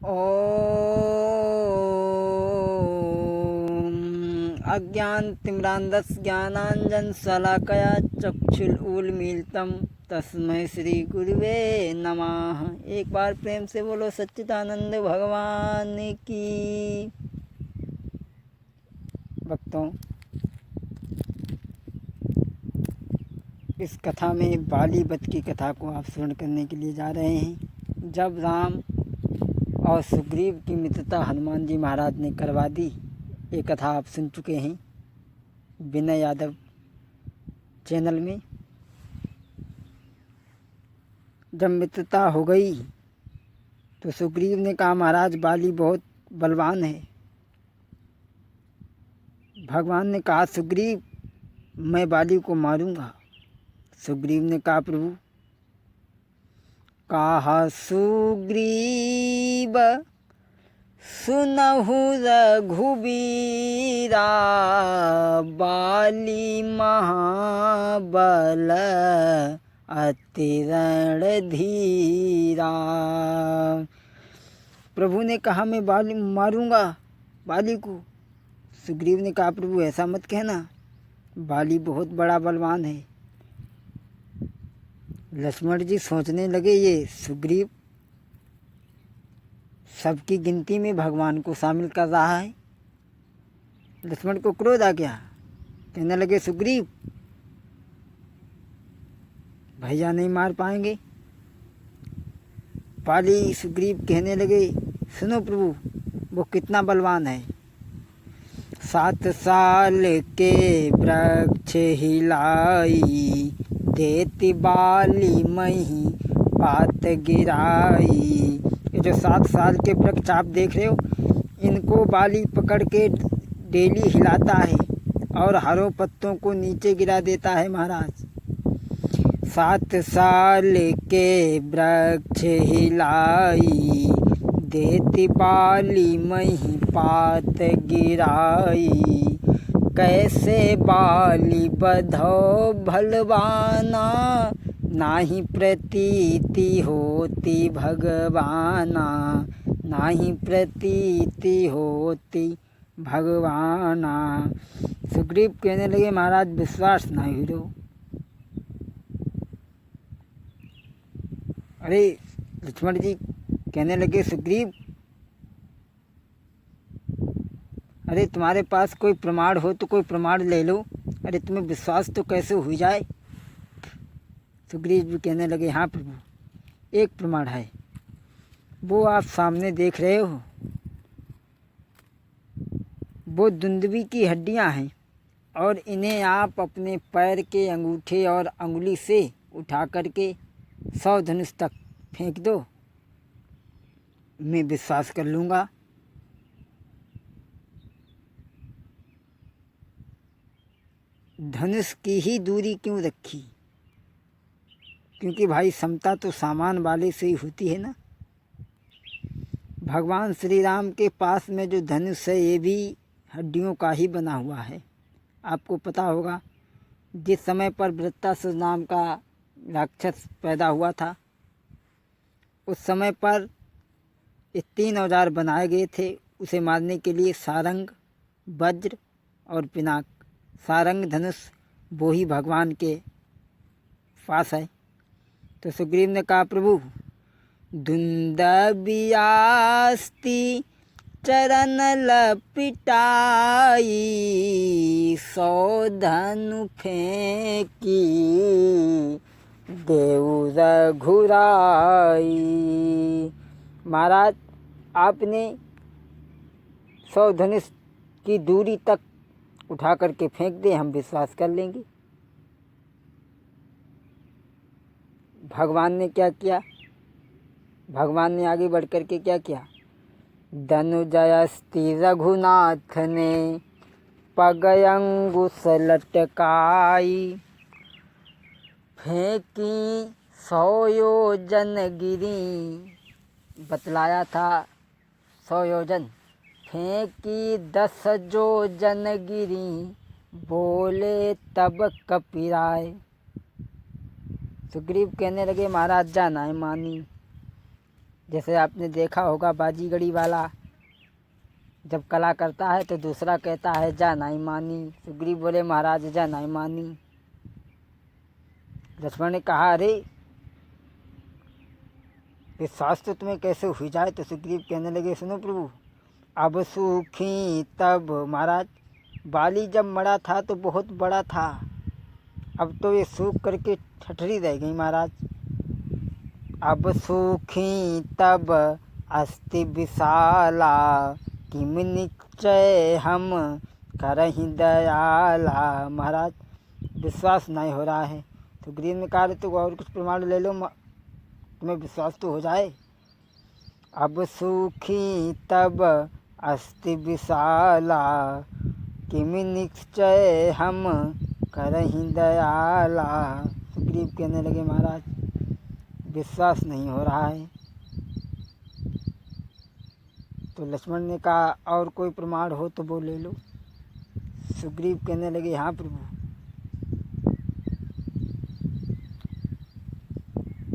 ॐ अज्ञानतिमिरान्धस्य ज्ञानाञ्जनशलाकया चक्षुरुन्मीलितं तस्मै श्रीगुरुवे नमः। एक बार प्रेम से बोलो सच्चिदानंद भगवान की। भक्तों, इस कथा में बाली वध की कथा को आप श्रवण करने के लिए जा रहे हैं। जब राम और सुग्रीव की मित्रता हनुमान जी महाराज ने करवा दी, ये कथा आप सुन चुके हैं विनय यादव चैनल में। जब मित्रता हो गई तो सुग्रीव ने कहा, महाराज बाली बहुत बलवान है। भगवान ने कहा, सुग्रीव मैं बाली को मारूंगा। सुग्रीव ने कहा, प्रभु। कहा सुग्रीव सुनहु रघुबीरा, बाली महाबल अति रणधीरा। प्रभु ने कहा, मैं बाली मारूंगा बाली को। सुग्रीव ने कहा, प्रभु ऐसा मत कहना, बाली बहुत बड़ा बलवान है। लक्ष्मण जी सोचने लगे, ये सुग्रीव सबकी गिनती में भगवान को शामिल कर रहा है। लक्ष्मण को क्रोध आ गया, कहने लगे, सुग्रीव भैया नहीं मार पाएंगे। बाली सुग्रीव कहने लगे, सुनो प्रभु वो कितना बलवान है। 7 साल के वृक्ष हिलाई, देती बाली मही पात गिराई। ये जो 7 साल के वृक्ष आप देख रहे हो, इनको बाली पकड़ के डेली हिलाता है और हरों पत्तों को नीचे गिरा देता है महाराज। 7 साल के वृक्ष हिलाई, देती बाली मही पात गिराई। कैसे बाली बधो भलवाना, नाही प्रतीति होती भगवाना, नाही प्रतीति होती भगवाना। सुग्रीव कहने लगे, महाराज विश्वास नहीं हो। अरे लक्ष्मण जी कहने लगे, सुग्रीव अरे तुम्हारे पास कोई प्रमाण हो तो कोई प्रमाण ले लो। अरे तुम्हें विश्वास तो कैसे हो जाए। सुग्रीव भी कहने लगे, हाँ प्रभु एक प्रमाण है, वो आप सामने देख रहे हो। वो दुंदुभी की हड्डियां हैं और इन्हें आप अपने पैर के अंगूठे और अंगुली से उठा करके 100 धनुष तक फेंक दो, मैं विश्वास कर लूँगा। धनुष की ही दूरी क्यों रखी? क्योंकि भाई समता तो सामान वाले से ही होती है ना। भगवान श्री राम के पास में जो धनुष है ये भी हड्डियों का ही बना हुआ है। आपको पता होगा जिस समय पर वृत्रासुर नाम का राक्षस पैदा हुआ था, उस समय पर ये 3 औजार बनाए गए थे उसे मारने के लिए, सारंग, वज्र और पिनाक। सारंग धनुष वो ही भगवान के पास है। तो सुग्रीव ने कहा, प्रभु दुंदुभियास्ति चरण लपिटाई, 100 धनु फेंकी देऊ रघुराई। महाराज आपने 100 धनुष की दूरी तक उठा करके फेंक दे, हम विश्वास कर लेंगे। भगवान ने क्या किया? भगवान ने आगे बढ़ करके क्या किया? धनुजयस्ति रघुनाथ ने पग अंगुश लटकाई, फेंकी 100 योजन गिरी। बतलाया था 100 योजन, फेंकी 10 योजन गिरी, बोले तब कपिराए। सुग्रीव कहने लगे, महाराज जाना है मानी। जैसे आपने देखा होगा बाजीगरी वाला जब कला करता है तो दूसरा कहता है जा नहीं मानी। सुग्रीव बोले महाराज जा नहीं मानी। लक्ष्मण ने कहा अरे विश्वास तो तुम्हें कैसे हो जाए। तो सुग्रीव कहने लगे सुनो प्रभु, अब सूखी तब महाराज बाली जब मरा था तो बहुत बड़ा था, अब तो ये सूख करके ठठरी रह गई महाराज। अब सूखी तब अस्ति विशाला, किम निश्चय हम करहि दयाला। महाराज विश्वास नहीं हो रहा है। तो सुग्रीव ने कहा तो और कुछ प्रमाण ले लो, तुम्हें विश्वास तो हो जाए। अब सूखी तब अस्ति विशाला, किम निश्चय हम करहि दयाला। सुग्रीव कहने लगे महाराज विश्वास नहीं हो रहा है। तो लक्ष्मण ने कहा और कोई प्रमाण हो तो वो ले लो। सुग्रीव कहने लगे हाँ प्रभु,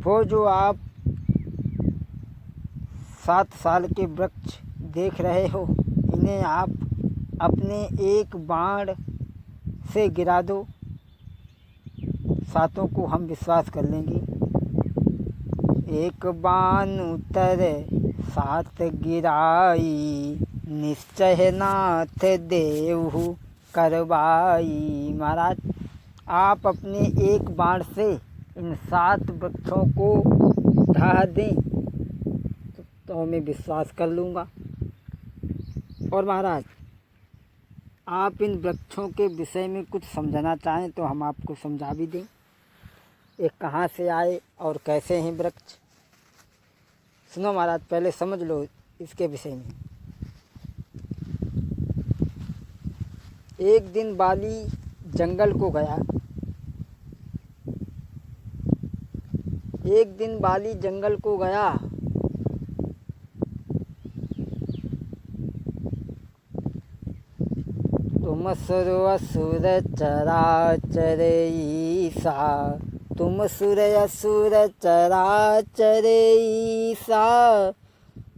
वो जो आप 7 साल के वृक्ष देख रहे हो, इन्हें आप अपने एक बाण से गिरा दो, सातों को हम विश्वास कर लेंगे। एक बाण उतर 7 गिराई, निश्चय नाथ देवहु करवाई। महाराज आप अपने एक बाण से इन 7 वृक्षों को ढा दें तो मैं विश्वास कर लूँगा। और महाराज आप इन वृक्षों के विषय में कुछ समझना चाहें तो हम आपको समझा भी दें। ये कहाँ से आए और कैसे हैं वृक्ष। सुनो महाराज, पहले समझ लो इसके विषय में। एक दिन बाली जंगल को गया। एक दिन बाली जंगल को गया। तुम सुर असुर चराचर ईसा, तुम सुर असुर चराचर ईसा।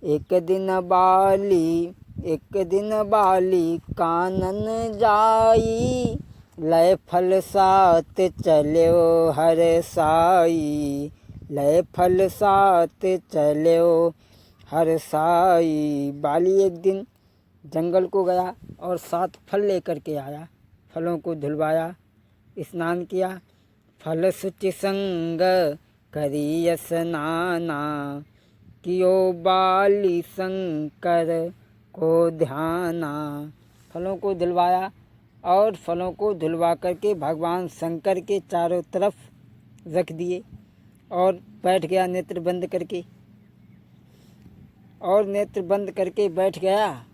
एक दिन बाली कानन जाई, लय फल 7 चल्यो हर साई। लय फल 7 चल्यो हर साई। बाली एक दिन जंगल को गया और 7 फल लेकर के आया। फलों को धुलवाया, स्नान किया, फल सुचि संग करी स्नाना। कियो बाली शंकर को ध्याना। फलों को धुलवाया और फलों को धुलवा करके भगवान शंकर के चारों तरफ रख दिए और बैठ गया नेत्र बंद करके। और नेत्र बंद करके बैठ गया।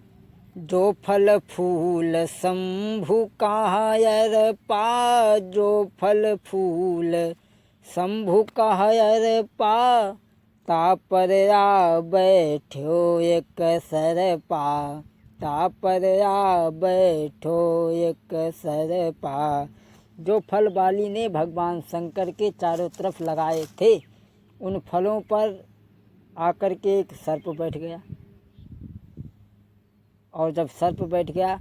जो फल फूल शंभु कायर पा, जो फल फूल शंभु कायर पा। तापर आ बैठो एक सर पा, तापर आ बैठो एक सर पा। जो फल बाली ने भगवान शंकर के चारों तरफ लगाए थे, उन फलों पर आकर के एक सर्प बैठ गया। और जब सर्प बैठ गया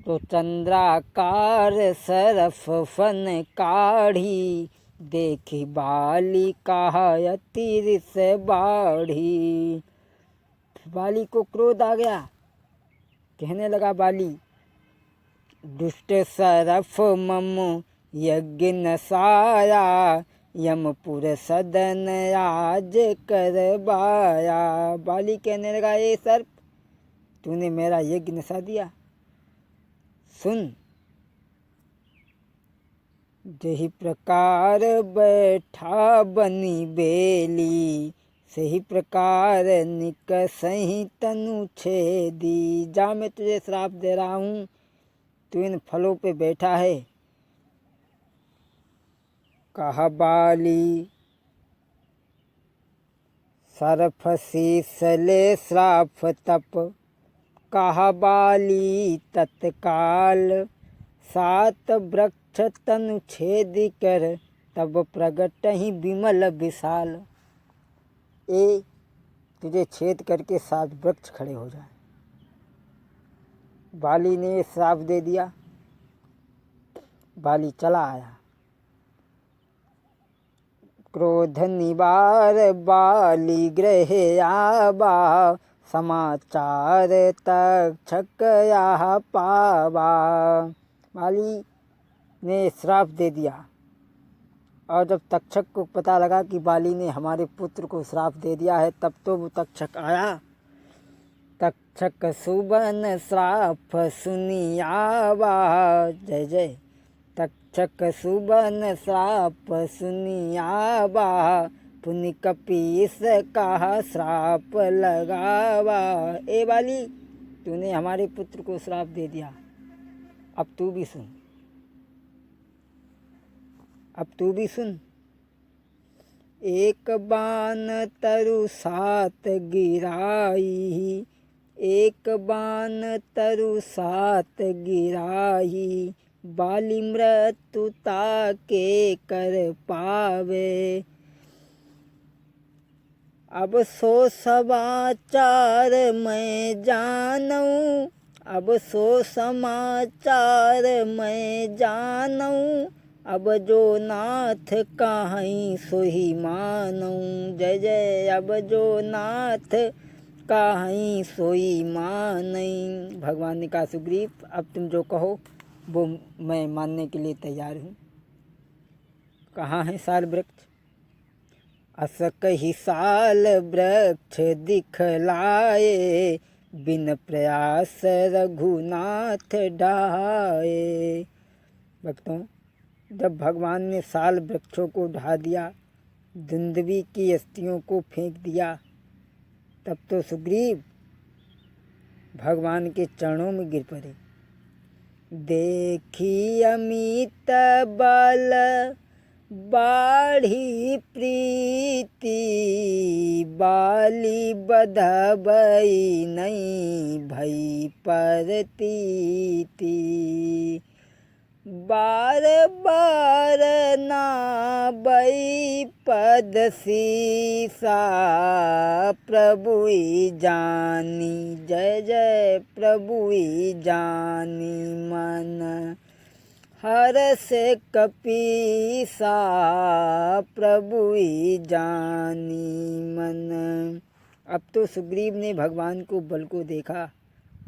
तो चंद्राकार सरफ फन काढ़ी। देखी बाली कहा अतिरिस बाढ़ी। बाली को क्रोध आ गया। कहने लगा बाली, दुष्ट सरफ मम यज्ञ नसाया। यमपुर सदन आज करवाया। बाली कहने लगा ये सर्प, तूने मेरा यज्ञ नसा दिया। सुन, जही प्रकार बैठा बनी बेली, सही प्रकार निकसही तनु छेदी। जा मैं तुझे श्राप दे रहा हूँ, तू इन फलों पे बैठा है। कहा बाली सरफ शीसले श्राप तप। कहा बाली तत्काल 7 वृक्ष तनु छेद कर। तब प्रगट ही विमल विशाल। ए तुझे छेद करके 7 वृक्ष खड़े हो जाए। बाली ने श्राप दे दिया। बाली चला आया। क्रोध निवार बाली गृह आबा, समाचार तक्षक यह पावा। बाली ने श्राप दे दिया और जब तक्षक को पता लगा कि बाली ने हमारे पुत्र को श्राप दे दिया है, तब तो वो तक्षक आया। तक्षक सुबन श्राप सुनी आवा। जय जय। तक्षक सुबन श्राप सुनी आवा, पुनि कपीस का श्राप लगावा। ए बाली, तूने हमारे पुत्र को श्राप दे दिया, अब तू भी सुन। अब तू भी सुन। एक बाण तरु 7 गिराई, एक बाण तरु 7 गिराई, बाली मृत्यु ताके कर पावे। अब सो समाचार मैं जानूं, अब सो समाचार मैं जानूं, अब जो नाथ काहीं सोही मानूं। जय जय। अब जो नाथ काहीं सोई मानई। भगवान ने कहा, सुग्रीव, अब तुम जो कहो वो मैं मानने के लिए तैयार हूँ। कहाँ है साल वृक्ष? असक ही साल वृक्ष दिखलाए, बिन प्रयास रघुनाथ ढाए। भक्तों, जब भगवान ने साल वृक्षों को ढा दिया, दुंदुभी की अस्थियों को फेंक दिया, तब तो सुग्रीव भगवान के चरणों में गिर पड़े। देखी अमित बल बाढ़ी प्रीति, बाली बधबई नहीं भई परतीति। बार बार नाबई पद सीसा, प्रभुई जानी। जय जय। प्रभुई जानी मन हर से कपीसा, प्रभुई जानी मन। अब तो सुग्रीव ने भगवान को बल को देखा।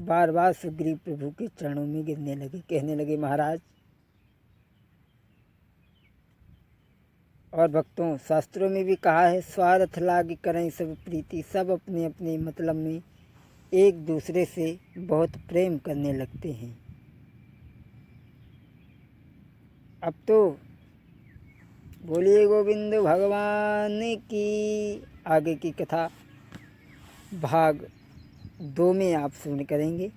बार बार सुग्रीव प्रभु के चरणों में गिरने लगे, कहने लगे, महाराज। और भक्तों, शास्त्रों में भी कहा है, स्वार्थ लाग करें सब प्रीति। सब अपने अपने मतलब में एक दूसरे से बहुत प्रेम करने लगते हैं। अब तो बोलिए गोविंद भगवान की। आगे की कथा भाग 2 में आप सुन करेंगे।